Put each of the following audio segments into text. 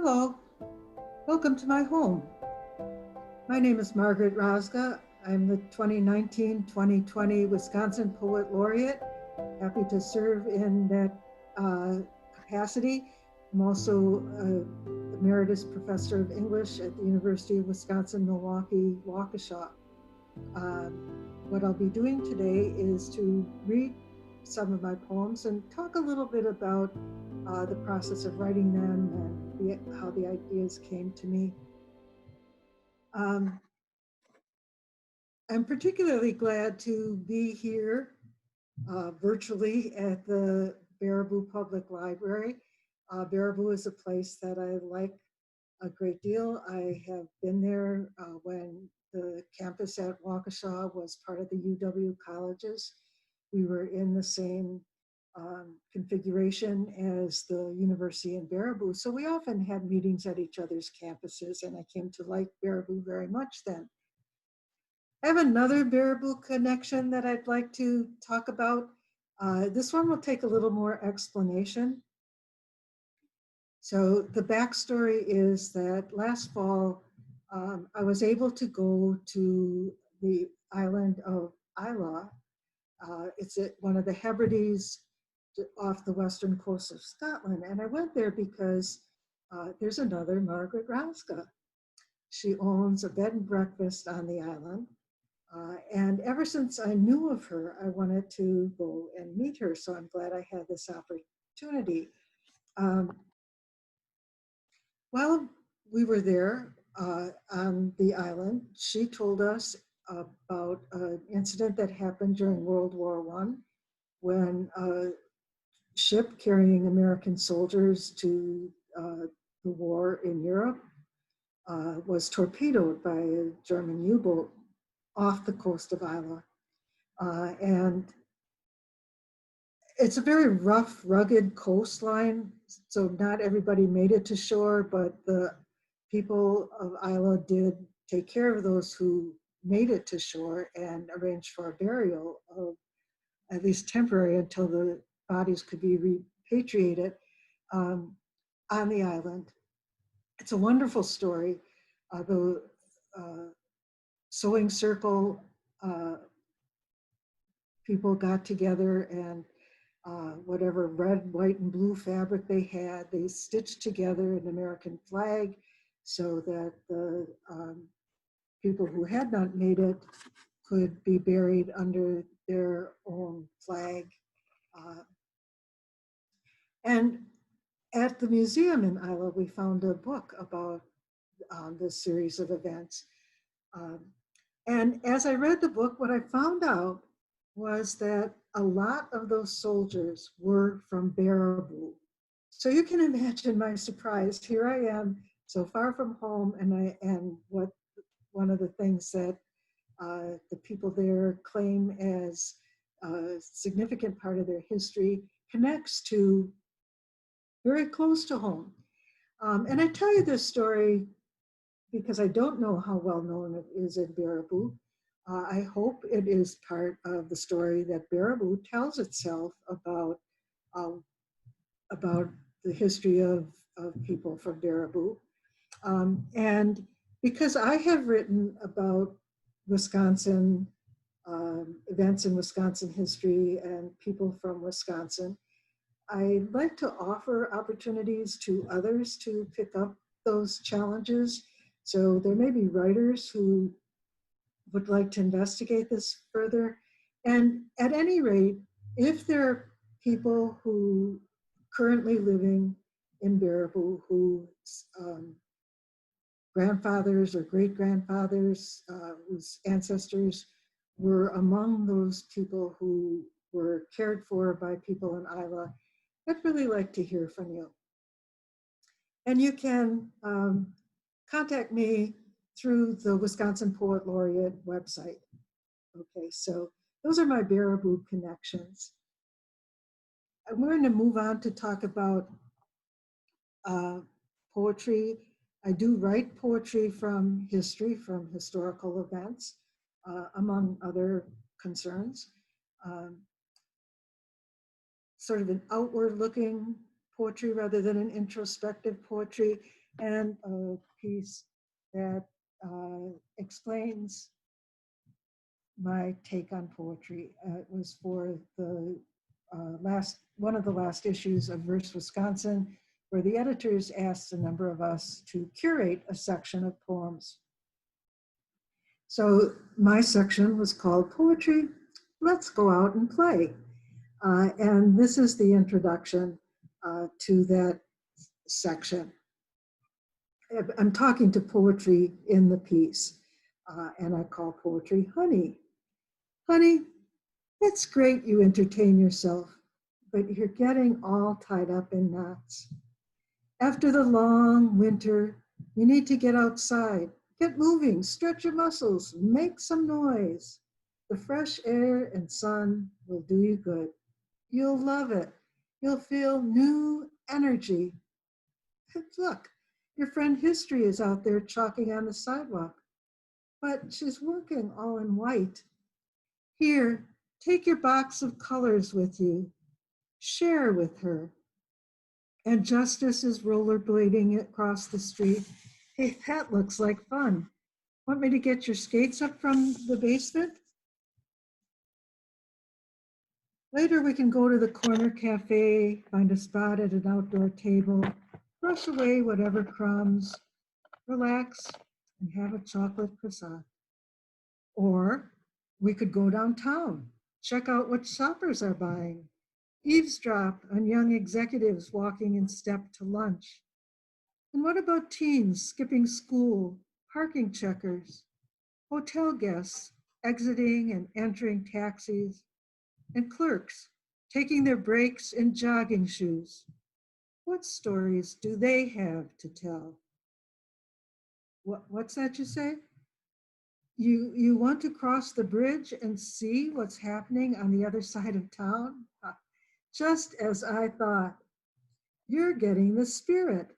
Hello, welcome to my home. My name is Margaret Rozga. I'm the 2019-2020 Wisconsin Poet Laureate. Happy to serve in that capacity. I'm also a emeritus professor of English at the University of Wisconsin, Milwaukee, Waukesha. What I'll be doing today is to read some of my poems and talk a little bit about the process of writing them and how the ideas came to me. I'm particularly glad to be here virtually at the Baraboo Public Library. Baraboo is a place that I like a great deal. I have been there when the campus at Waukesha was part of the UW colleges. We were in the same configuration as the university in Baraboo. So we often had meetings at each other's campuses, and I came to like Baraboo very much then. I have another Baraboo connection that I'd like to talk about. This one will take a little more explanation. So the backstory is that last fall, I was able to go to the island of Islay. It's at one of the Hebrides off the western coast of Scotland. And I went there because there's another Margaret Rozga. She owns a bed and breakfast on the island. And ever since I knew of her, I wanted to go and meet her. So I'm glad I had this opportunity. While we were there on the island, she told us about an incident that happened during World War I when a ship carrying American soldiers to the war in Europe was torpedoed by a German U-boat off the coast of Islay. And it's a very rough, rugged coastline, so not everybody made it to shore, but the people of Islay did take care of those who made it to shore and arranged for a burial of at least temporary until the bodies could be repatriated on the island. It's a wonderful story. The sewing circle people got together and whatever red, white, and blue fabric they had, they stitched together an American flag so that the people who had not made it could be buried under their own flag. And at the museum in Islay, we found a book about this series of events. And as I read the book, what I found out was that a lot of those soldiers were from Baraboo. So you can imagine my surprise. Here I am, so far from home, and what one of the things that the people there claim as a significant part of their history connects to very close to home. And I tell you this story because I don't know how well known it is in Baraboo. I hope it is part of the story that Baraboo tells itself about the history of people from Baraboo. And because I have written about Wisconsin, events in Wisconsin history and people from Wisconsin, I like to offer opportunities to others to pick up those challenges. So there may be writers who would like to investigate this further. And at any rate, if there are people who currently living in Baraboo whose grandfathers or great-grandfathers whose ancestors were among those people who were cared for by people in Islay, I'd really like to hear from you. And you can contact me through the Wisconsin Poet Laureate website. Okay, so those are my Baraboo connections. I'm going to move on to talk about poetry. I do write poetry from history, from historical events, among other concerns. Sort of an outward-looking poetry rather than an introspective poetry. and a piece that explains my take on poetry. It was for the one of the last issues of Verse Wisconsin, where the editors asked a number of us to curate a section of poems. So my section was called Poetry, Let's Go Out and Play. And this is the introduction to that section. I'm talking to poetry in the piece, and I call poetry honey. Honey, it's great you entertain yourself, but you're getting all tied up in knots. After the long winter, you need to get outside, get moving, stretch your muscles, make some noise. The fresh air and sun will do you good. You'll love it. You'll feel new energy. Look, your friend History is out there chalking on the sidewalk, but she's working all in white. Here, take your box of colors with you. Share with her. And Justice is rollerblading across the street. Hey, that looks like fun. Want me to get your skates up from the basement? Later, we can go to the corner cafe, find a spot at an outdoor table, brush away whatever crumbs, relax, and have a chocolate croissant. Or we could go downtown, check out what shoppers are buying, eavesdrop on young executives walking in step to lunch. And what about teens skipping school, parking checkers, hotel guests exiting and entering taxis, and clerks taking their breaks in jogging shoes? What stories do they have to tell? What's that you say? You want to cross the bridge and see what's happening on the other side of town? Just as I thought. You're getting the spirit.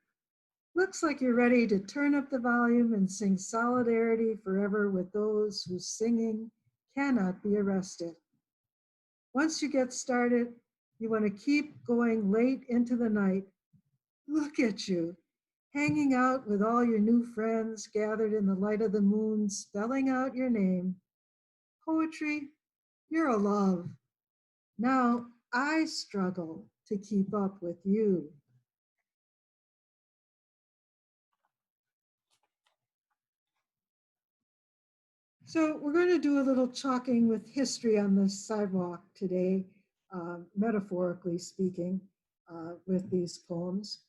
Looks like you're ready to turn up the volume and sing Solidarity Forever with those whose singing cannot be arrested. Once you get started, you want to keep going late into the night. Look at you, hanging out with all your new friends gathered in the light of the moon, spelling out your name. Poetry, you're a love. Now I struggle to keep up with you. So we're going to do a little chalking with History on the sidewalk today, metaphorically speaking, with these poems.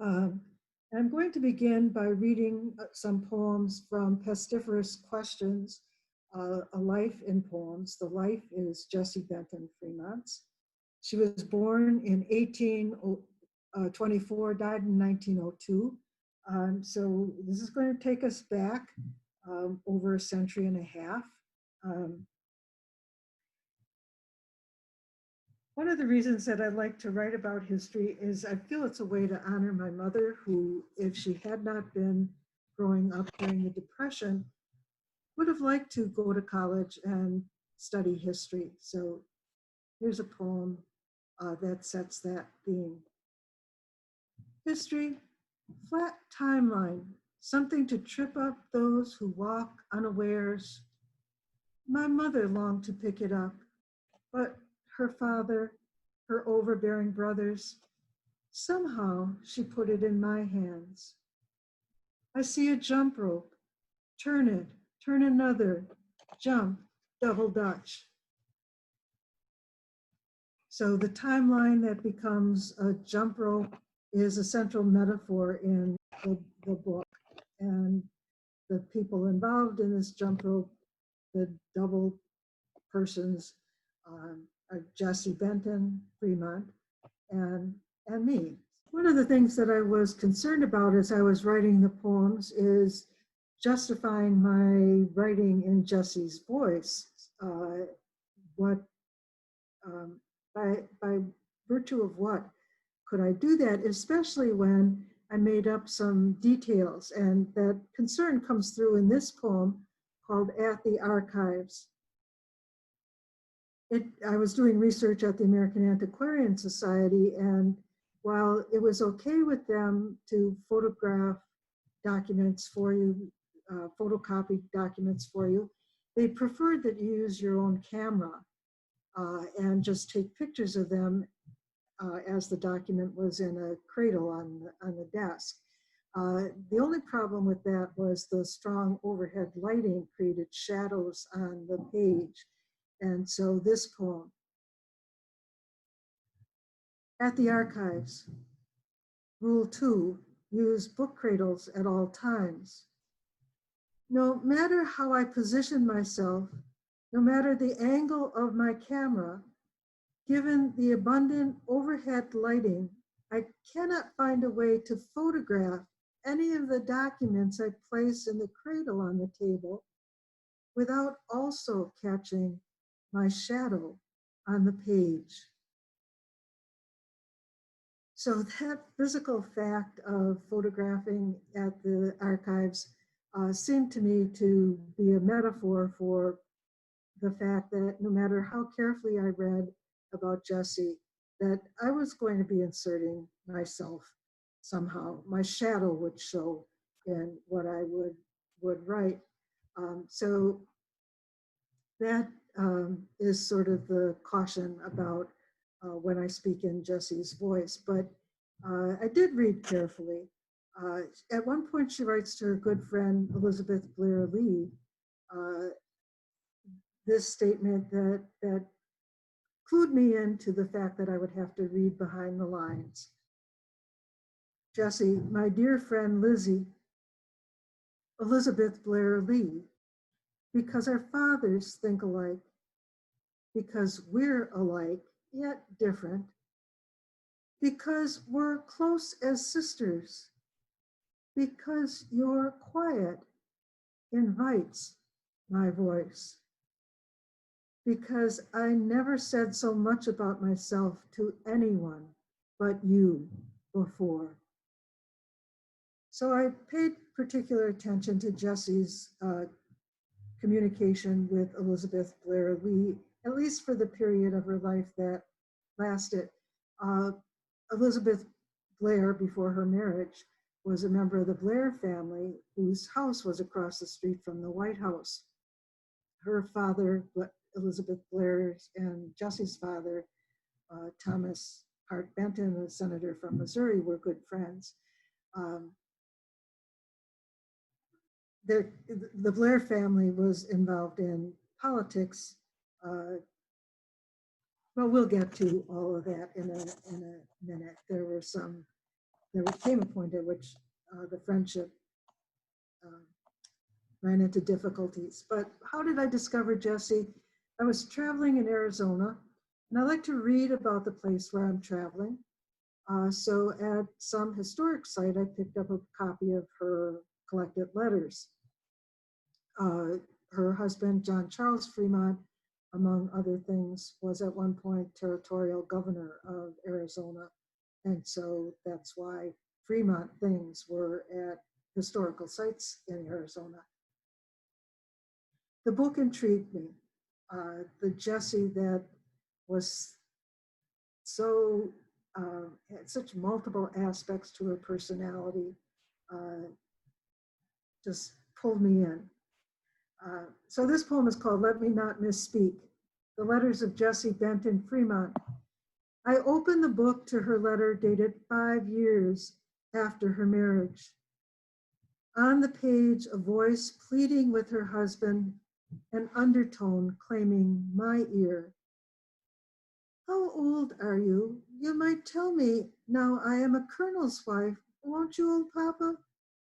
I'm going to begin by reading some poems from Pestiferous Questions, A Life in Poems. The life is Jessie Benton Fremont's. She was born in 1824, died in 1902. So this is going to take us back over a century and a half. One of the reasons that I like to write about history is I feel it's a way to honor my mother, who, if she had not been growing up during the Depression, would have liked to go to college and study history. So here's a poem that sets that theme. History, flat timeline, something to trip up those who walk unawares. My mother longed to pick it up, but her father, her overbearing brothers, somehow she put it in my hands. I see a jump rope, turn it, turn another, jump, double Dutch. So the timeline that becomes a jump rope is a central metaphor in the book. And the people involved in this jump rope, the double persons, are Jessie Benton Fremont and me. One of the things that I was concerned about as I was writing the poems is justifying my writing in Jessie's voice. By virtue of what could I do that, especially when I made up some details, and that concern comes through in this poem called At the Archives. I was doing research at the American Antiquarian Society, and while it was okay with them to photograph documents for you, photocopy documents for you, they preferred that you use your own camera and just take pictures of them as the document was in a cradle on the desk. The only problem with that was the strong overhead lighting created shadows on the page. And so this poem, at the archives, Rule 2, use book cradles at all times. No matter how I position myself, no matter the angle of my camera, given the abundant overhead lighting, I cannot find a way to photograph any of the documents I place in the cradle on the table without also catching my shadow on the page. So that physical fact of photographing at the archives seemed to me to be a metaphor for the fact that no matter how carefully I read about Jessie, that I was going to be inserting myself somehow. My shadow would show in what I would write. So that is sort of the caution about when I speak in Jessie's voice. But I did read carefully. At one point, she writes to her good friend, Elizabeth Blair Lee, this statement that clued me into the fact that I would have to read behind the lines. Jessie, my dear friend Lizzie, Elizabeth Blair Lee, because our fathers think alike, because we're alike, yet different, because we're close as sisters, because your quiet invites my voice, because I never said so much about myself to anyone but you before. So I paid particular attention to Jessie's communication with Elizabeth Blair Lee, at least for the period of her life that lasted. Elizabeth Blair, before her marriage, was a member of the Blair family whose house was across the street from the White House. Her father, Elizabeth Blair's, and Jessie's father, Thomas Hart Benton, a senator from Missouri, were good friends. The Blair family was involved in politics. Well, we'll get to all of that in a minute. There came a point at which the friendship ran into difficulties. But how did I discover Jessie? I was traveling in Arizona, and I like to read about the place where I'm traveling. So at some historic site, I picked up a copy of her collected letters. Her husband, John Charles Fremont, among other things, was at one point territorial governor of Arizona. And so that's why Fremont things were at historical sites in Arizona. The book intrigued me. The Jessie that was so, had such multiple aspects to her personality, just pulled me in. So this poem is called Let Me Not Misspeak, The Letters of Jessie Benton Fremont. I opened the book to her letter dated 5 years after her marriage. On the page, a voice pleading with her husband, an undertone claiming my ear. How old are you? You might tell me now I am a colonel's wife. Won't you, old Papa?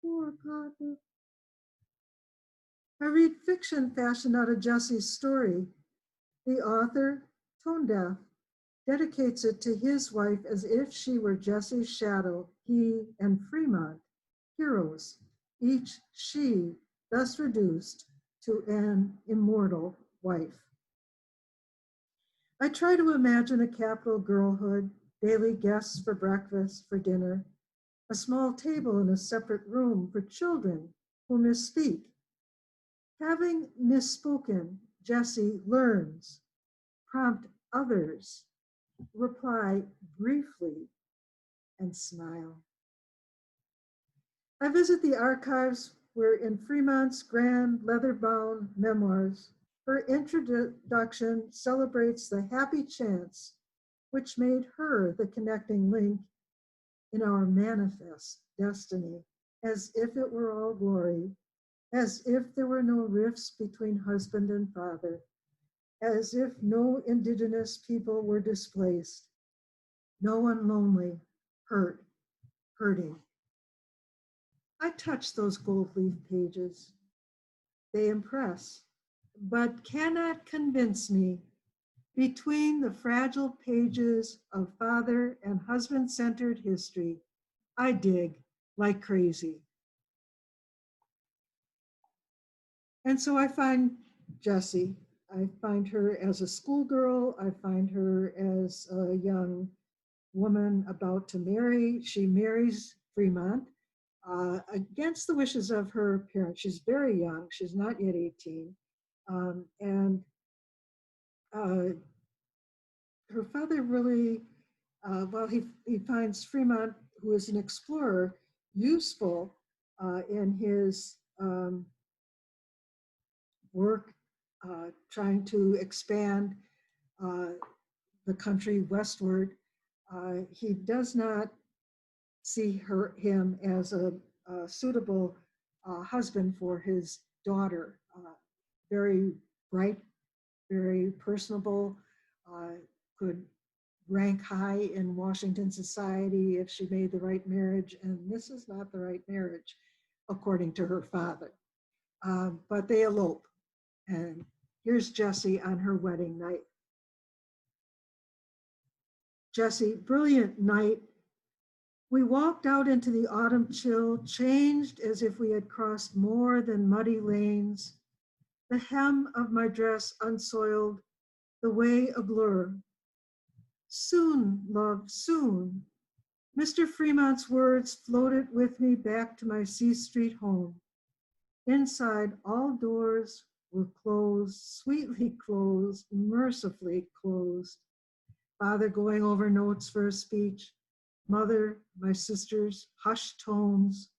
Poor Papa. I read fiction fashioned out of Jessie's story. The author, tone deaf, dedicates it to his wife as if she were Jessie's shadow, he and Fremont, heroes, each she thus reduced to an immortal wife. I try to imagine a capital girlhood, daily guests for breakfast, for dinner, a small table in a separate room for children who misspeak. Having misspoken, Jessie learns, prompt others, reply briefly, and smile. I visit the archives where in Fremont's grand leather-bound memoirs, her introduction celebrates the happy chance which made her the connecting link in our manifest destiny, as if it were all glory, as if there were no rifts between husband and father, as if no indigenous people were displaced, no one lonely, hurting. I touch those gold leaf pages. They impress, but cannot convince me. Between the fragile pages of father and husband-centered history, I dig like crazy. And so I find Jessie. I find her as a schoolgirl. I find her as a young woman about to marry. She marries Fremont against the wishes of her parents. She's very young. She's not yet 18. And her father really, he finds Fremont, who is an explorer, useful in his work trying to expand the country westward. He does not see him as a suitable husband for his daughter. Very bright, very personable, could rank high in Washington society if she made the right marriage, and this is not the right marriage, according to her father. But they elope, and here's Jessie on her wedding night. Jessie, brilliant night. We walked out into the autumn chill, changed as if we had crossed more than muddy lanes. The hem of my dress unsoiled, the way a blur. Soon, love, soon. Mr. Fremont's words floated with me back to my C Street home. Inside, all doors were closed, sweetly closed, mercifully closed. Father going over notes for a speech. Mother, my sisters, hushed tones.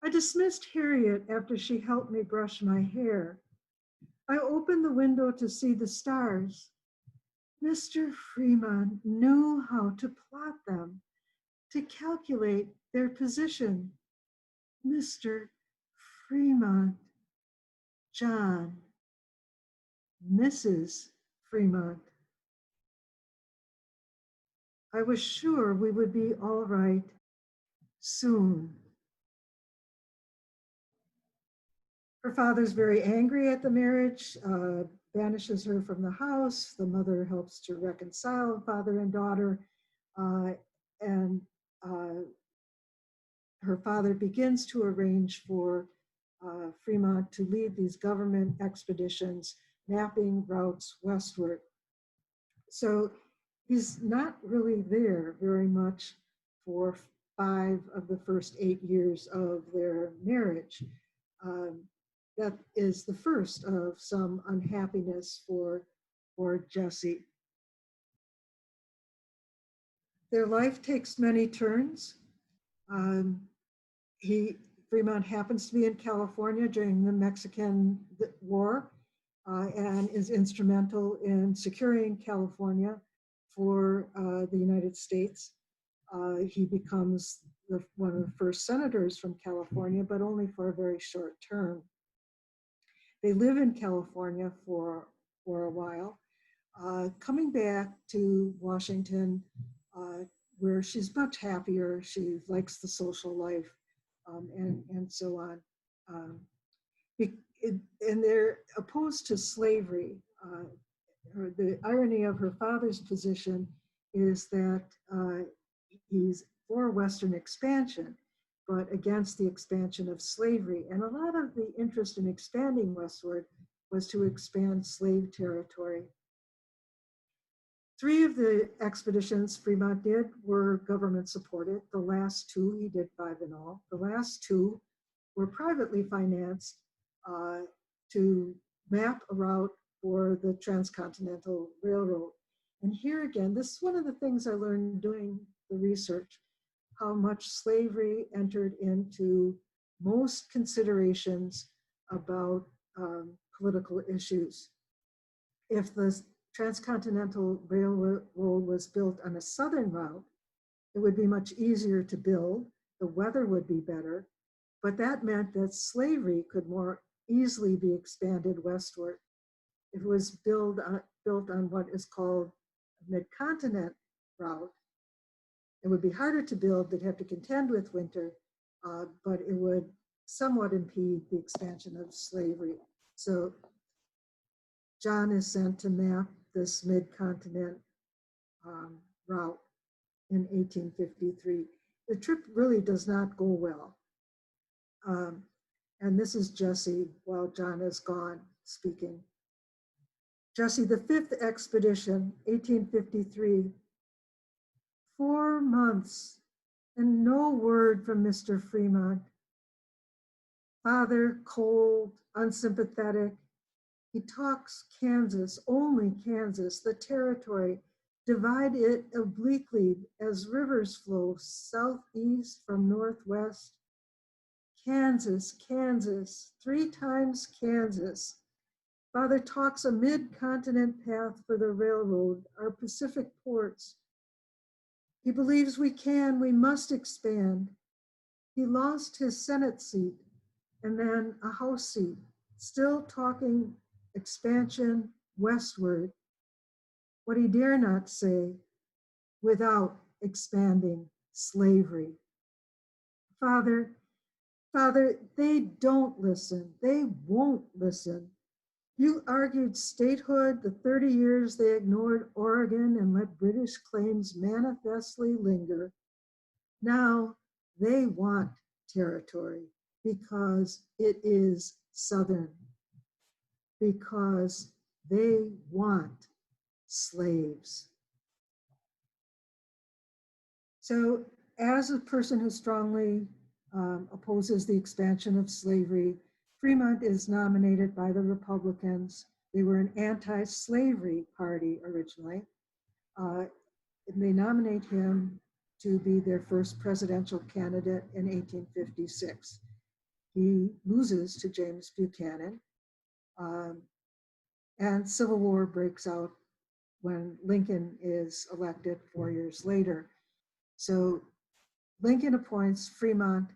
I dismissed Harriet after she helped me brush my hair. I opened the window to see the stars. Mr. Fremont knew how to plot them, to calculate their position. Mr. Fremont, John, Mrs. Fremont. I was sure we would be all right soon. Her father's very angry at the marriage, banishes her from the house. The mother helps to reconcile father and daughter, and her father begins to arrange for Fremont to lead these government expeditions, mapping routes westward. So he's not really there very much for 5 of the first 8 years of their marriage. That is the first of some unhappiness for Jessie. Their life takes many turns. Fremont happens to be in California during the Mexican War and is instrumental in securing California for the United States. He becomes one of the first senators from California, but only for a very short term. They live in California for a while, coming back to Washington, where she's much happier. She likes the social life, and so on. And they're opposed to slavery. The irony of her father's position is that he's for Western expansion, but against the expansion of slavery. And a lot of the interest in expanding westward was to expand slave territory. 3 of the expeditions Fremont did were government supported. The last 2, he did 5 in all. The last 2 were privately financed to map a route for the Transcontinental Railroad. And here again, this is one of the things I learned doing the research, how much slavery entered into most considerations about political issues. If the transcontinental railroad was built on a southern route, it would be much easier to build, the weather would be better, but that meant that slavery could more easily be expanded westward. If it was built on what is called a mid-continent route, it would be harder to build, they'd have to contend with winter, but it would somewhat impede the expansion of slavery. So John is sent to map this mid-continent route in 1853. The trip really does not go well. And this is Jesse while John is gone speaking. Jesse, the fifth expedition, 1853, 4 months and no word from Mr. Fremont. Father, cold, unsympathetic. He talks Kansas, only Kansas, the territory. Divide it obliquely as rivers flow southeast from northwest. Kansas, Kansas, 3 times Kansas. Father talks a mid-continent path for the railroad, our Pacific ports. He believes we must expand. He lost his Senate seat and then a House seat, still talking expansion westward. What he dare not say without expanding slavery. Father, they don't listen. They won't listen. You argued statehood the 30 years they ignored Oregon and let British claims manifestly linger. Now they want territory because it is Southern, because they want slaves. So as a person who strongly opposes the expansion of slavery, Fremont is nominated by the Republicans. They were an anti-slavery party originally. And they nominate him to be their first presidential candidate in 1856. He loses to James Buchanan, and civil war breaks out when Lincoln is elected 4 years later. So Lincoln appoints Fremont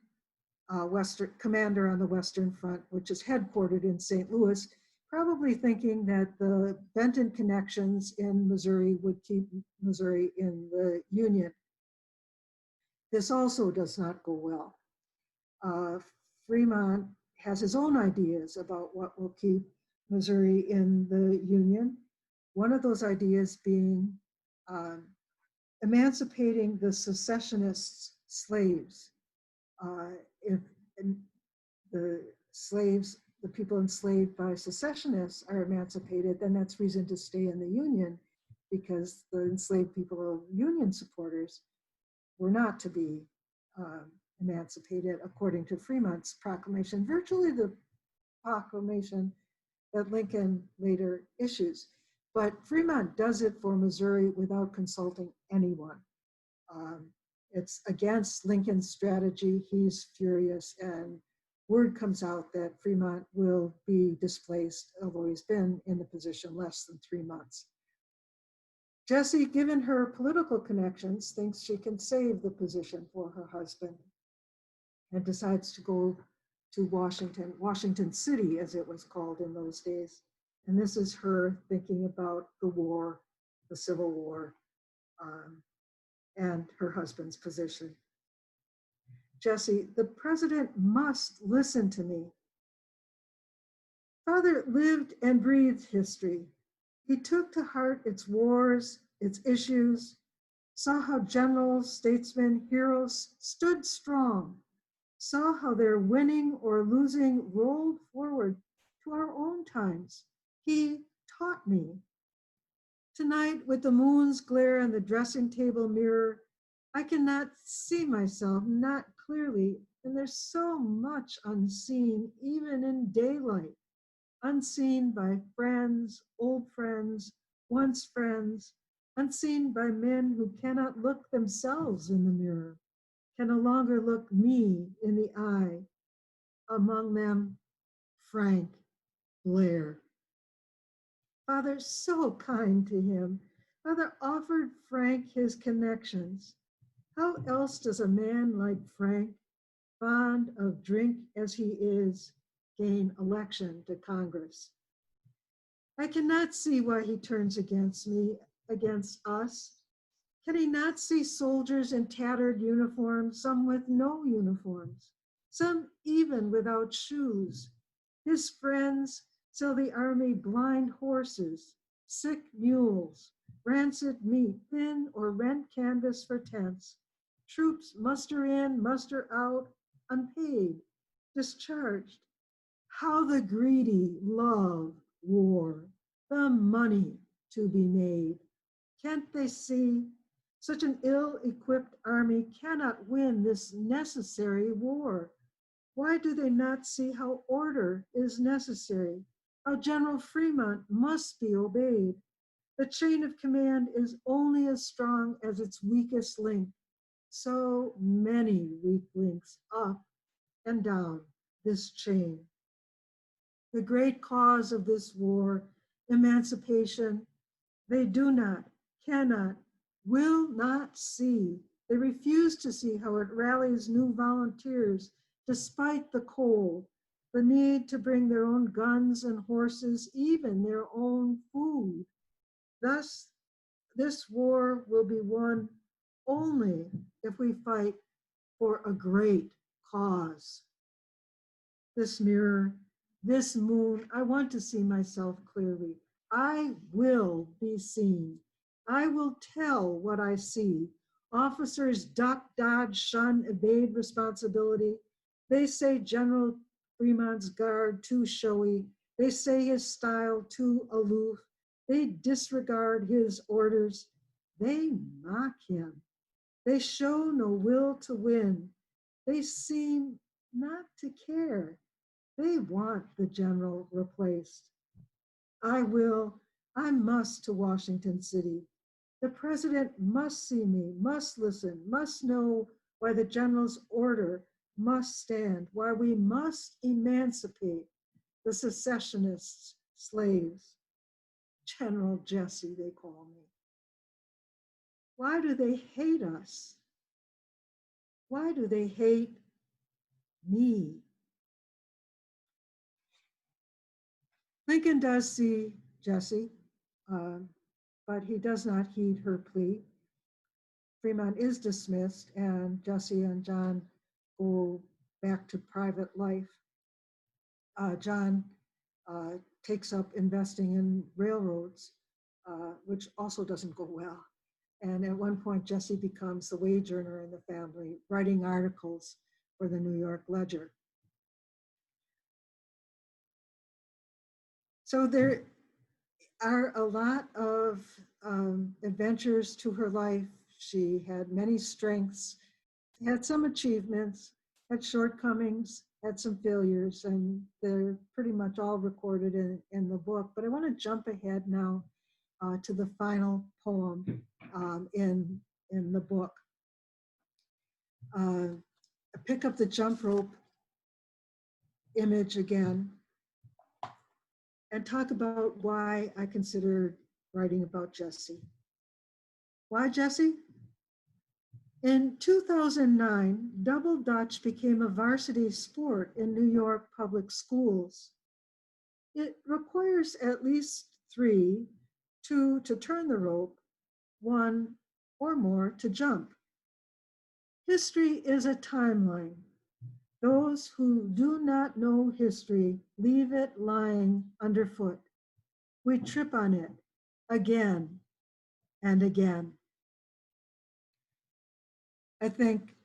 commander on the Western Front, which is headquartered in St. Louis, probably thinking that the Benton connections in Missouri would keep Missouri in the Union. This also does not go well. Fremont has his own ideas about what will keep Missouri in the Union. One of those ideas being emancipating the secessionists' slaves. If the slaves, the people enslaved by secessionists are emancipated, then that's reason to stay in the Union, because the enslaved people of Union supporters were not to be emancipated according to Fremont's proclamation, virtually the proclamation that Lincoln later issues. But Fremont does it for Missouri without consulting anyone. It's against Lincoln's strategy. He's furious, and word comes out that Fremont will be displaced, although he's been in the position less than 3 months. Jessie, given her political connections, thinks she can save the position for her husband and decides to go to Washington City, as it was called in those days. And this is her thinking about the war, the Civil War, and her husband's position. Jessie, the president must listen to me. Father lived and breathed history. He took to heart its wars, its issues, saw how generals, statesmen, heroes stood strong, saw how their winning or losing rolled forward to our own times. He taught me. Tonight, with the moon's glare on the dressing table mirror, I cannot see myself, not clearly, and there's so much unseen, even in daylight, unseen by friends, old friends, once friends, unseen by men who cannot look themselves in the mirror, can no longer look me in the eye, among them Frank Blair. Father, so kind to him. Father offered Frank his connections. How else does a man like Frank, fond of drink as he is, gain election to Congress? I cannot see why he turns against me, against us. Can he not see soldiers in tattered uniforms, some with no uniforms, some even without shoes? His friends sell the army blind horses, sick mules, rancid meat, thin or rent canvas for tents. Troops muster in, muster out, unpaid, discharged. How the greedy love war, the money to be made. Can't they see? Such an ill-equipped army cannot win this necessary war. Why do they not see how order is necessary, how General Fremont must be obeyed? The chain of command is only as strong as its weakest link. So many weak links up and down this chain. The great cause of this war, emancipation, they do not, cannot, will not see. They refuse to see how it rallies new volunteers despite the cold, the need to bring their own guns and horses, even their own food. Thus, this war will be won only if we fight for a great cause. This mirror, this moon, I want to see myself clearly. I will be seen. I will tell what I see. Officers duck, dodge, shun, evade responsibility. They say General Fremont's guard too showy. They say his style too aloof. They disregard his orders. They mock him. They show no will to win. They seem not to care. They want the general replaced. I must to Washington City. The president must see me, must listen, must know why the general's order must stand, why we must emancipate the secessionists, slaves. General Jesse, they call me. Why do they hate us? Why do they hate me? Lincoln does see Jesse, but he does not heed her plea. Fremont is dismissed, and Jesse and John go back to private life. John takes up investing in railroads, which also doesn't go well. And at one point, Jesse becomes the wage earner in the family, writing articles for the New York Ledger. So there are a lot of adventures to her life. She had many strengths, had some achievements, had shortcomings, had some failures, and they're pretty much all recorded in the book. But I want to jump ahead now to the final poem in the book. I pick up the jump rope image again and talk about why I considered writing about Jesse. Why Jesse? In 2009, double Dutch became a varsity sport in New York public schools. It requires at least 3, 2 to turn the rope, 1 or more to jump. History is a timeline. Those who do not know history leave it lying underfoot. We trip on it again and again. I think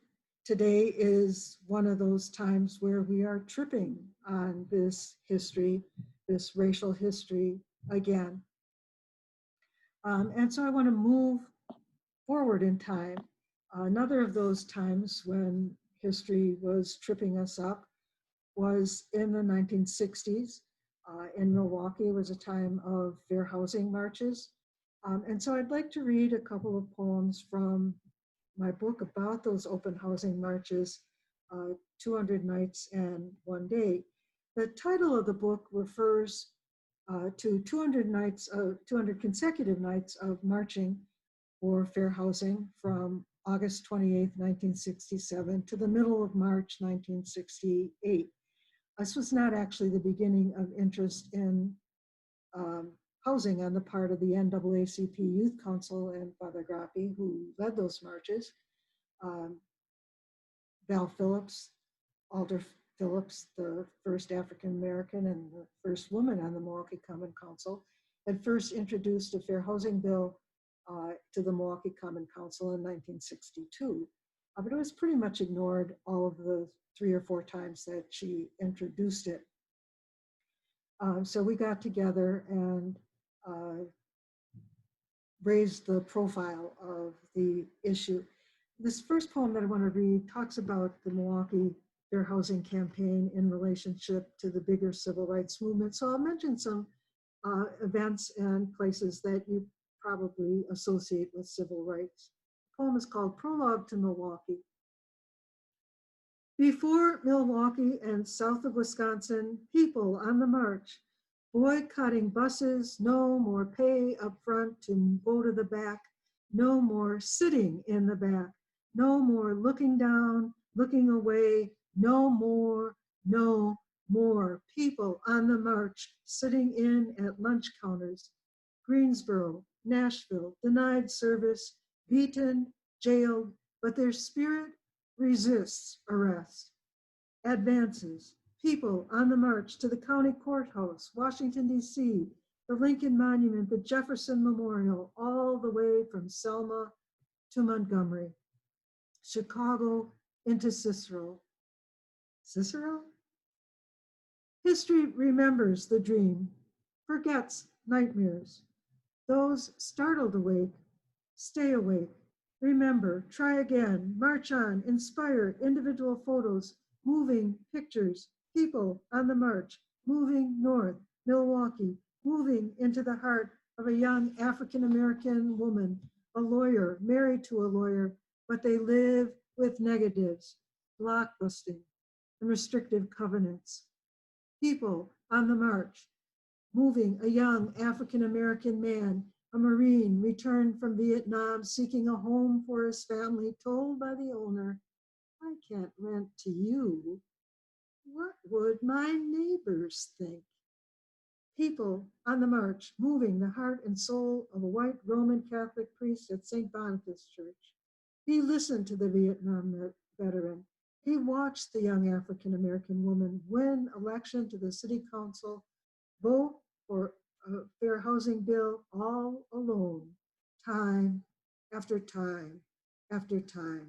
today is one of those times where we are tripping on this history, this racial history again. And so I want to move forward in time. Another of those times when history was tripping us up was in the 1960s. In Milwaukee, it was a time of fair housing marches. And so I'd like to read a couple of poems from my book about those open housing marches, 200 Nights and One Day. The title of the book refers to 200 nights, 200 consecutive nights of marching for fair housing from August 28th, 1967 to the middle of March, 1968. This was not actually the beginning of interest in housing on the part of the NAACP Youth Council and Father Grappi, who led those marches. Val Phillips, Alder Phillips, the first African-American and the first woman on the Milwaukee Common Council, had first introduced a fair housing bill to the Milwaukee Common Council in 1962. But it was pretty much ignored all of the 3 or 4 times that she introduced it. So we got together and raised the profile of the issue. This first poem that I want to read talks about the Milwaukee Fair Housing Campaign in relationship to the bigger civil rights movement. So I'll mention some events and places that you probably associate with civil rights. The poem is called Prologue to Milwaukee. Before Milwaukee and south of Wisconsin, people on the march, boycotting buses, no more pay up front to go to the back, no more sitting in the back, no more looking down, looking away, no more people on the march, sitting in at lunch counters. Greensboro, Nashville, denied service, beaten, jailed, but their spirit resists arrest. Advances, people on the march to the county courthouse, Washington, D.C., the Lincoln Monument, the Jefferson Memorial, all the way from Selma to Montgomery, Chicago into Cicero. Cicero? History remembers the dream, forgets nightmares. Those startled awake, stay awake. Remember, try again, march on, inspire, individual photos, moving pictures, people on the march, moving north, Milwaukee, moving into the heart of a young African-American woman, a lawyer, married to a lawyer, but they live with negatives, blockbusting, and restrictive covenants. People on the march, moving a young African-American man, a Marine returned from Vietnam seeking a home for his family, told by the owner, I can't rent to you. What would my neighbors think? People on the march, moving the heart and soul of a white Roman Catholic priest at St. Boniface Church. He listened to the Vietnam veteran. He watched the young African-American woman win election to the city council, vote for a fair housing bill all alone, time after time after time.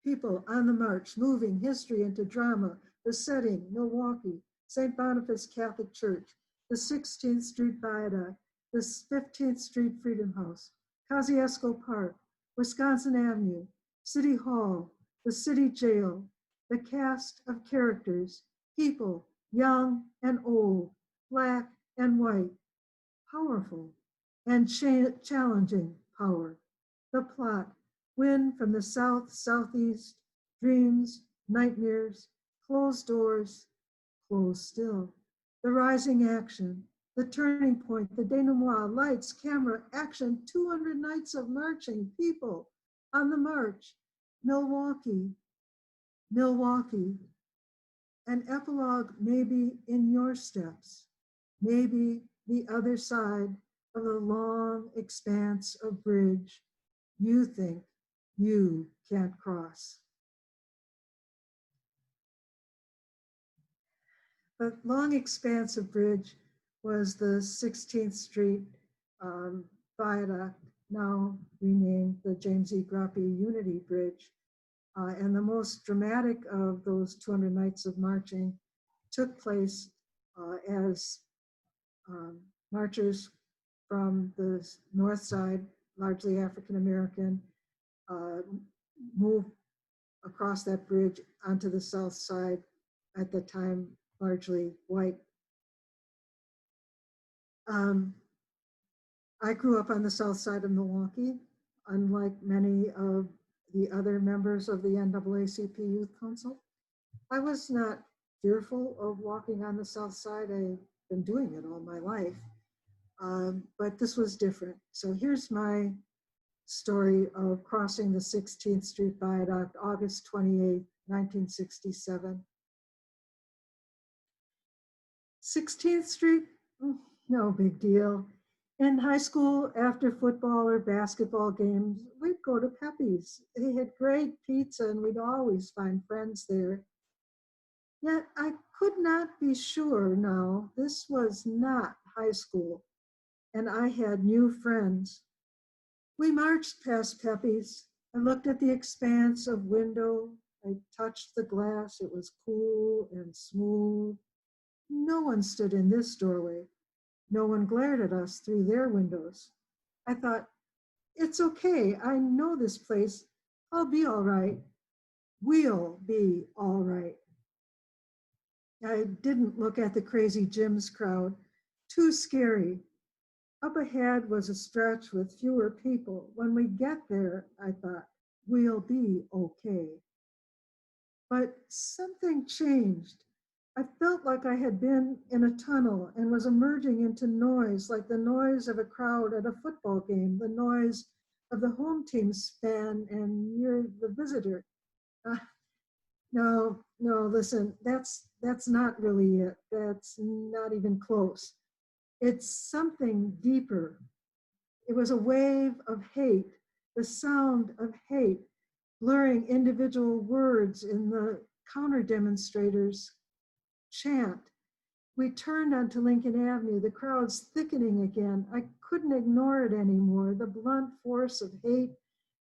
People on the march, moving history into drama, the setting, Milwaukee, St. Boniface Catholic Church, the 16th Street Viaduct, the 15th Street Freedom House, Kosciuszko Park, Wisconsin Avenue, City Hall, the city jail, the cast of characters, people, young and old, black and white, powerful and challenging power. The plot, wind from the south, southeast, dreams, nightmares, closed doors, closed still. The rising action, the turning point, the denouement, lights, camera, action, 200 nights of marching, people on the march, Milwaukee, Milwaukee. An epilogue maybe in your steps, maybe the other side of the long expanse of bridge you think you can't cross. The long expanse of bridge was the 16th Street Viaduct, now renamed the James E. Grappi Unity Bridge. And the most dramatic of those 200 nights of marching took place as marchers from the north side, largely African-American, moved across that bridge onto the south side, at the time largely white. I grew up on the south side of Milwaukee, unlike many of the other members of the NAACP Youth Council. I was not fearful of walking on the south side. I've been doing it all my life, but this was different. So here's my story of crossing the 16th Street Viaduct, August 28, 1967. 16th Street, no big deal. In high school, after football or basketball games, we'd go to Pepe's. They had great pizza and we'd always find friends there. Yet I could not be sure now this was not high school and I had new friends. We marched past Pepe's. I looked at the expanse of window. I touched the glass. It was cool and smooth. No one stood in this doorway. No one glared at us through their windows. I thought, it's okay. I know this place. I'll be all right. We'll be all right. I didn't look at the crazy Jim's crowd. Too scary. Up ahead was a stretch with fewer people. When we get there, I thought, we'll be okay. But something changed. I felt like I had been in a tunnel and was emerging into noise, like the noise of a crowd at a football game, the noise of the home team's fan and you're the visitor. No, listen, that's not really it. That's not even close. It's something deeper. It was a wave of hate, the sound of hate, blurring individual words in the counter demonstrators' chant. We turned onto Lincoln Avenue, the crowds thickening again. I couldn't ignore it anymore, the blunt force of hate,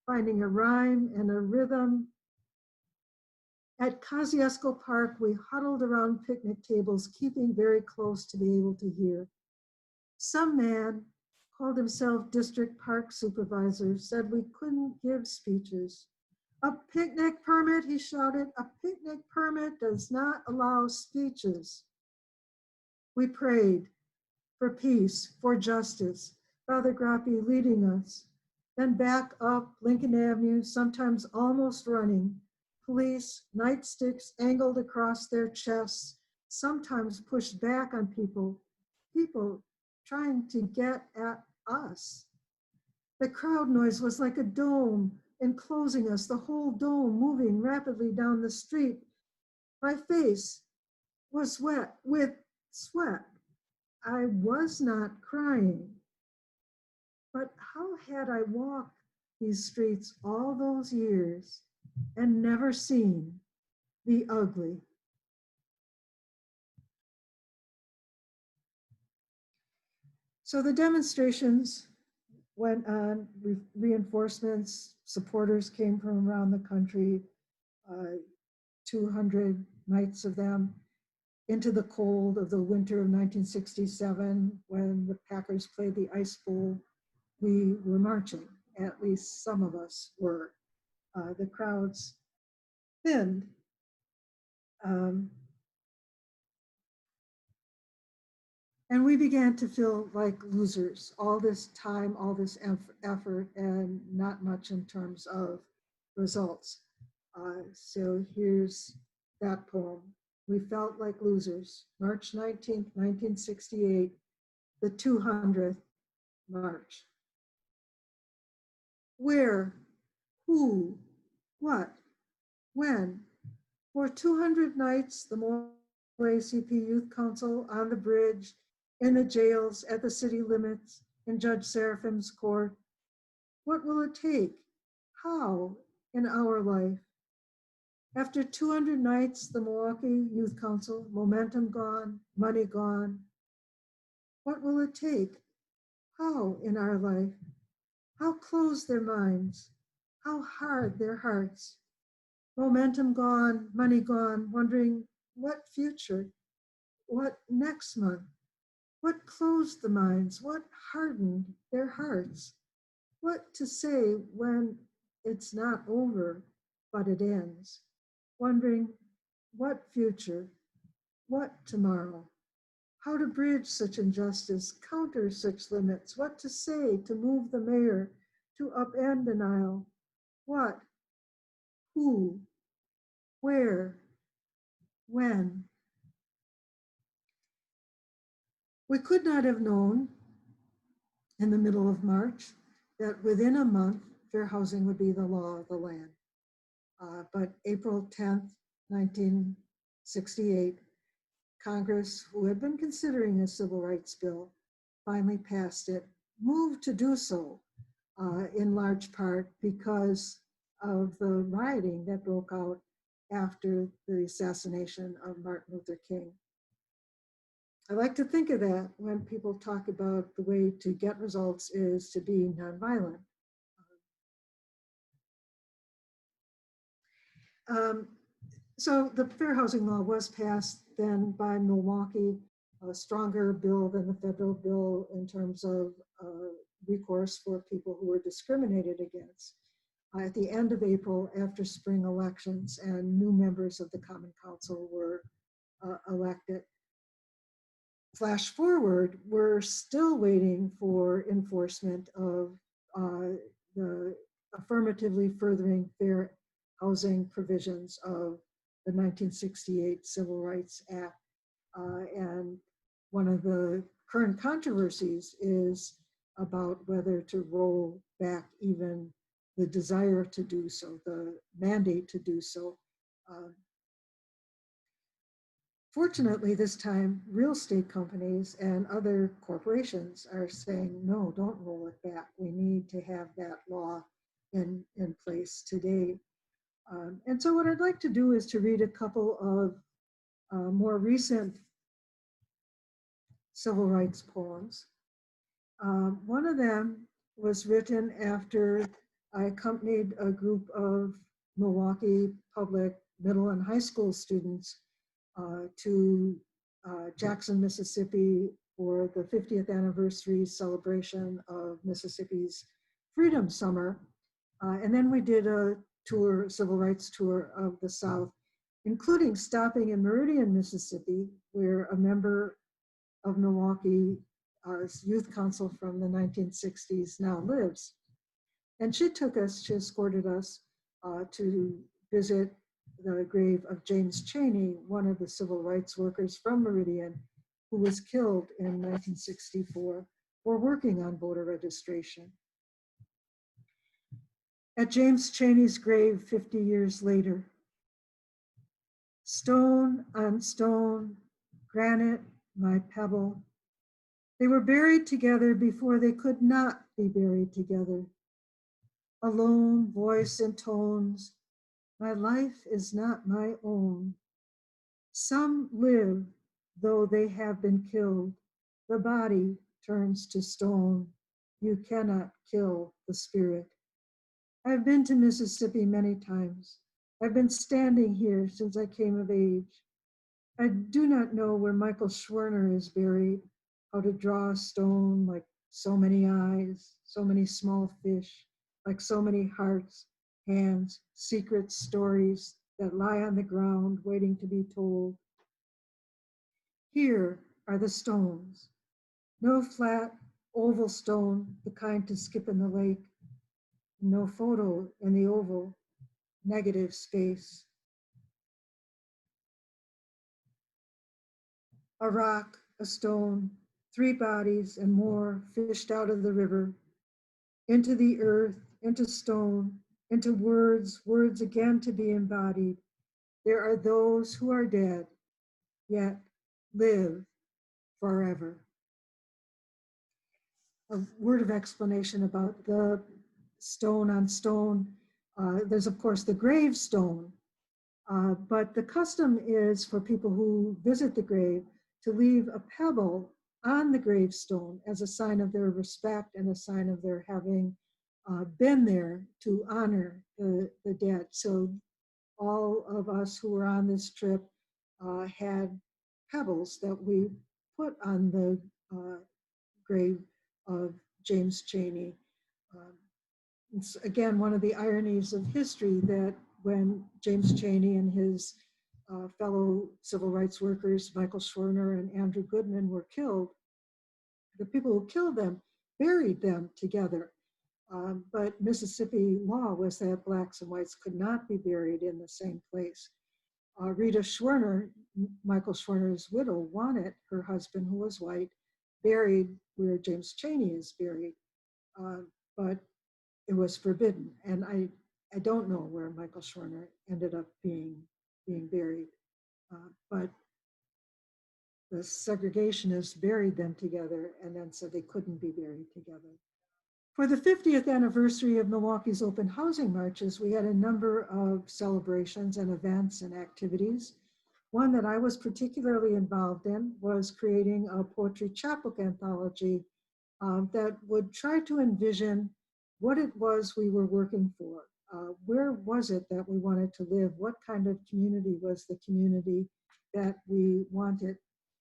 finding a rhyme and a rhythm. At Kosciuszko Park, we huddled around picnic tables, keeping very close to be able to hear. Some man, called himself district park supervisor, said we couldn't give speeches. A picnic permit, he shouted, a picnic permit does not allow speeches. We prayed for peace, for justice, Father Grappi leading us. Then back up Lincoln Avenue, sometimes almost running, police, nightsticks angled across their chests, sometimes pushed back on people trying to get at us. The crowd noise was like a dome enclosing us, the whole dome moving rapidly down the street. My face was wet with sweat. I was not crying. But how had I walked these streets all those years and never seen the ugly? So the demonstrations went on, reinforcements, supporters came from around the country, 200 nights of them, into the cold of the winter of 1967 when the Packers played the Ice Bowl. We were marching, at least some of us were. The crowds thinned. And we began to feel like losers all this time, all this effort, and not much in terms of results. So here's that poem. We felt like losers. March 19th, 1968, the 200th March. Where, who, what, when? For 200 nights, the NAACP Youth Council on the bridge, in the jails, at the city limits, in Judge Seraphim's court. What will it take? How in our life? After 200 nights, the Milwaukee Youth Council, momentum gone, money gone. What will it take? How in our life? How closed their minds? How hard their hearts? Momentum gone, money gone, wondering what future? What next month? What closed the minds? What hardened their hearts? What to say when it's not over, but it ends? Wondering what future? What tomorrow? How to bridge such injustice, counter such limits, what to say to move the mayor, to upend denial, what, who, where, when. We could not have known in the middle of March that within a month, fair housing would be the law of the land. But April 10th, 1968, Congress, who had been considering a civil rights bill, finally passed it, moved to do so in large part because of the rioting that broke out after the assassination of Martin Luther King. I like to think of that when people talk about the way to get results is to be nonviolent. So the fair housing law was passed then by Milwaukee, a stronger bill than the federal bill in terms of recourse for people who were discriminated against. At the end of April, after spring elections, and new members of the Common Council were elected. Flash forward, we're still waiting for enforcement of the affirmatively furthering fair housing provisions of the 1968 Civil Rights Act. And one of the current controversies is about whether to roll back even the desire to do so, the mandate to do so. Fortunately, this time, real estate companies and other corporations are saying, no, don't roll it back. We need to have that law in place today. And so what I'd like to do is to read a couple of more recent civil rights poems. One of them was written after I accompanied a group of Milwaukee public middle and high school students to Jackson, Mississippi for the 50th anniversary celebration of Mississippi's Freedom Summer. And then we did a tour, civil rights tour of the South, including stopping in Meridian, Mississippi, where a member of Milwaukee Youth Council from the 1960s now lives. And she escorted us to visit the grave of James Chaney, one of the civil rights workers from Meridian, who was killed in 1964 for working on voter registration. At James Chaney's grave 50 years later, stone on stone, granite, my pebble, they were buried together before they could not be buried together. Alone, voice and tones, my life is not my own. Some live, though they have been killed. The body turns to stone. You cannot kill the spirit. I've been to Mississippi many times. I've been standing here since I came of age. I do not know where Michael Schwerner is buried, how to draw a stone like so many eyes, so many small fish, like so many hearts, hands, secret stories that lie on the ground waiting to be told. Here are the stones. No flat, oval stone, the kind to skip in the lake. No photo in the oval, negative space. A rock, a stone, 3 bodies and more fished out of the river, into the earth, into stone, into words, words again to be embodied. There are those who are dead, yet live forever. A word of explanation about the stone on stone. There's of course the gravestone, but the custom is for people who visit the grave to leave a pebble on the gravestone as a sign of their respect and a sign of their having been there to honor the dead. So all of us who were on this trip had pebbles that we put on the grave of James Chaney. It's again one of the ironies of history that when James Chaney and his fellow civil rights workers, Michael Schwerner and Andrew Goodman, were killed, the people who killed them buried them together. But Mississippi law was that blacks and whites could not be buried in the same place. Rita Schwerner, Michael Schwerner's widow, wanted her husband, who was white, buried where James Chaney is buried, but it was forbidden. And I don't know where Michael Schwerner ended up being buried, but the segregationists buried them together and then said they couldn't be buried together. For the 50th anniversary of Milwaukee's open housing marches, we had a number of celebrations and events and activities. One that I was particularly involved in was creating a poetry chapbook anthology that would try to envision what it was we were working for. Where was it that we wanted to live? What kind of community was the community that we wanted?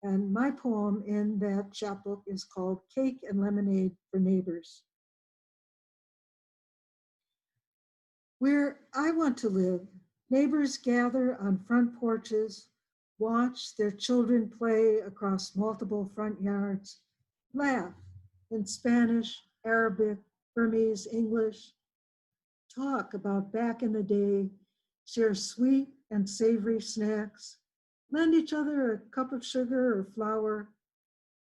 And my poem in that chapbook is called Cake and Lemonade for Neighbors. Where I want to live, neighbors gather on front porches, watch their children play across multiple front yards, laugh in Spanish, Arabic, Burmese, English, talk about back in the day, share sweet and savory snacks, lend each other a cup of sugar or flour,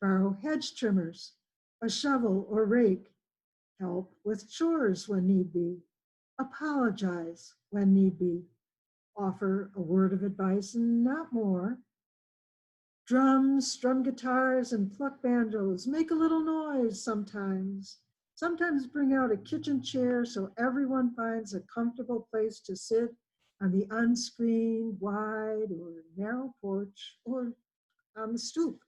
borrow hedge trimmers, a shovel or rake, help with chores when need be, apologize when need be, offer a word of advice and not more. Drums, strum guitars, and pluck banjos make a little noise sometimes. Sometimes bring out a kitchen chair so everyone finds a comfortable place to sit on the unscreened, wide, or narrow porch, or on the stoop.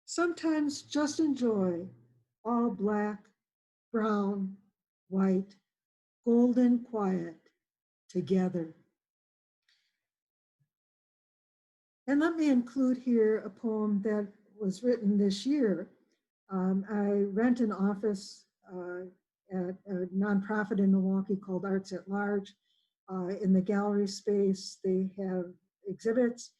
Sometimes just enjoy all black, brown, white, golden quiet together. And let me include here a poem that was written this year. I rent an office at a nonprofit in Milwaukee called Arts at Large. In the gallery space, they have exhibits.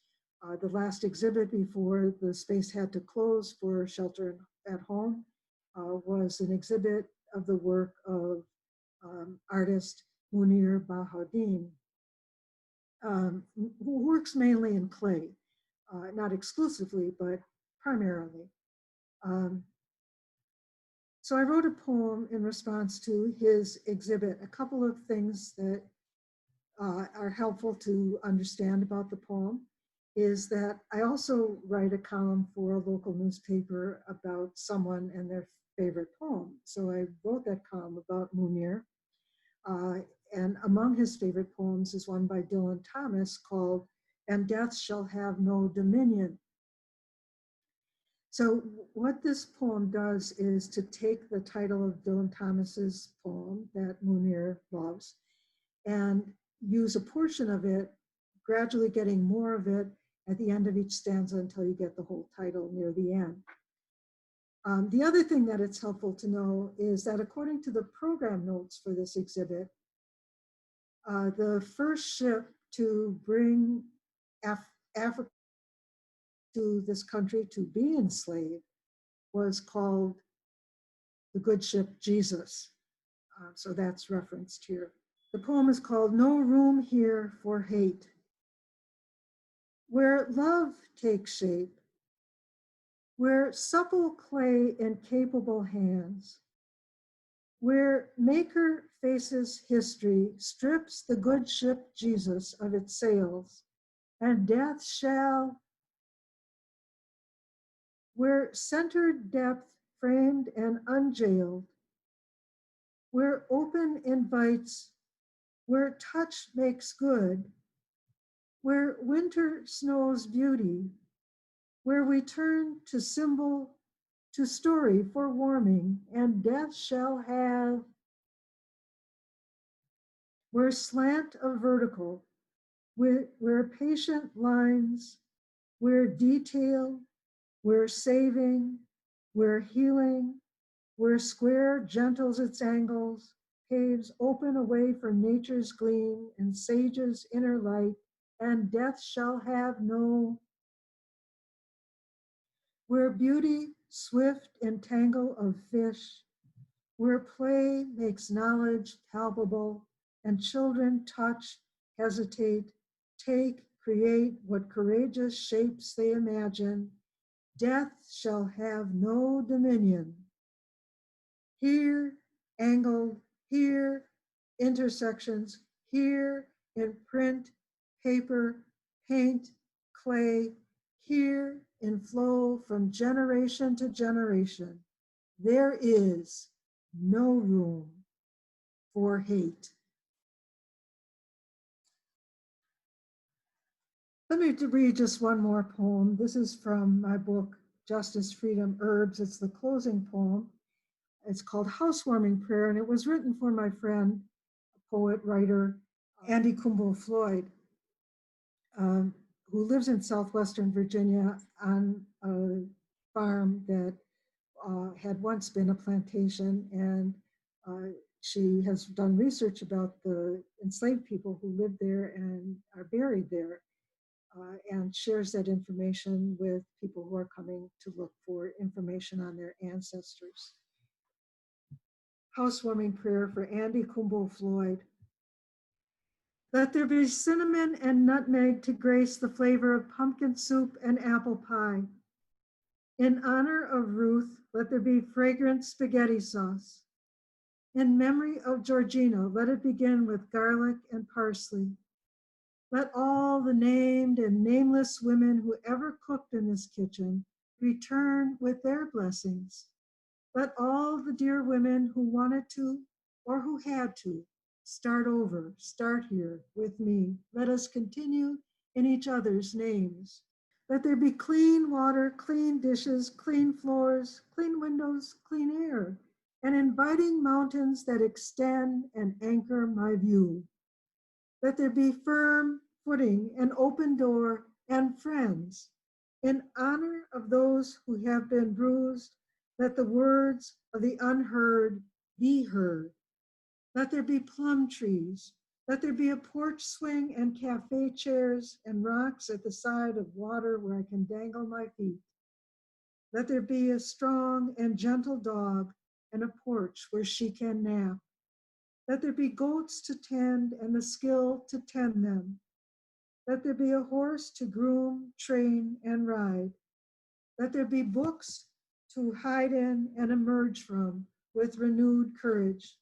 The last exhibit before the space had to close for shelter at home was an exhibit of the work of artist Munir Bahauddin, who works mainly in clay, not exclusively, but primarily. So I wrote a poem in response to his exhibit. A couple of things that are helpful to understand about the poem is that I also write a column for a local newspaper about someone and their favorite poem. So I wrote that column about Munir. And among his favorite poems is one by Dylan Thomas called "And Death Shall Have No Dominion." So what this poem does is to take the title of Dylan Thomas's poem that Munir loves and use a portion of it, gradually getting more of it at the end of each stanza until you get the whole title near the end. The other thing that it's helpful to know is that according to the program notes for this exhibit, the first ship to bring Africa to this country to be enslaved was called the good ship Jesus. So that's referenced here. The poem is called "No Room Here for Hate." Where love takes shape, where supple clay in capable hands, where maker faces history, strips the good ship Jesus of its sails, and death shall, where centered depth framed and unjailed, where open invites, where touch makes good, where winter snows beauty, where we turn to symbol, to story for warming, and death shall have, where slant of vertical, where patient lines, where detail, where saving, where healing, where square gentles its angles, caves open away from nature's gleam and sage's inner light, and death shall have no. Where beauty, swift entangle of fish, where play makes knowledge palpable, and children touch, hesitate, take, create what courageous shapes they imagine, death shall have no dominion. Here, angled, here, intersections, here, in print, paper, paint, clay, here, in flow from generation to generation, there is no room for hate. Let me read just one more poem. This is from my book, Justice, Freedom, Herbs. It's the closing poem. It's called Housewarming Prayer, and it was written for my friend, poet, writer, Andy Kumble Floyd, who lives in southwestern Virginia on a farm that had once been a plantation, and she has done research about the enslaved people who lived there and are buried there, and shares that information with people who are coming to look for information on their ancestors. Housewarming prayer for Andy Kumble Floyd. Let there be cinnamon and nutmeg to grace the flavor of pumpkin soup and apple pie. In honor of Ruth, let there be fragrant spaghetti sauce. In memory of Georgina, let it begin with garlic and parsley. Let all the named and nameless women who ever cooked in this kitchen return with their blessings. Let all the dear women who wanted to or who had to start over, start here with me. Let us continue in each other's names. Let there be clean water, clean dishes, clean floors, clean windows, clean air, and inviting mountains that extend and anchor my view. Let there be firm footing, an open door, and friends. In honor of those who have been bruised, let the words of the unheard be heard. Let there be plum trees. Let there be a porch swing and cafe chairs and rocks at the side of water where I can dangle my feet. Let there be a strong and gentle dog and a porch where she can nap. Let there be goats to tend and the skill to tend them. Let there be a horse to groom, train, and ride. Let there be books to hide in and emerge from with renewed courage.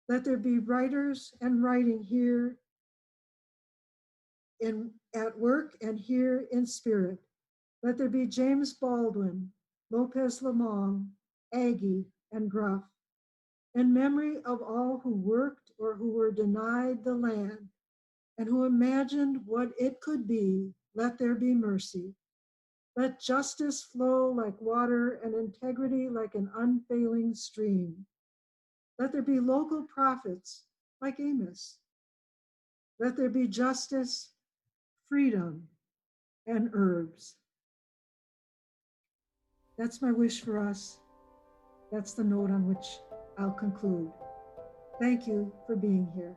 Let there be writers and writing here at work and here in spirit. Let there be James Baldwin, Lopez Lamong, Aggie, and Gruff. In memory of all who worked or who were denied the land and who imagined what it could be, let there be mercy. Let justice flow like water and integrity like an unfailing stream. Let there be local prophets like Amos. Let there be justice, freedom, and herbs. That's my wish for us. That's the note on which I'll conclude. Thank you for being here.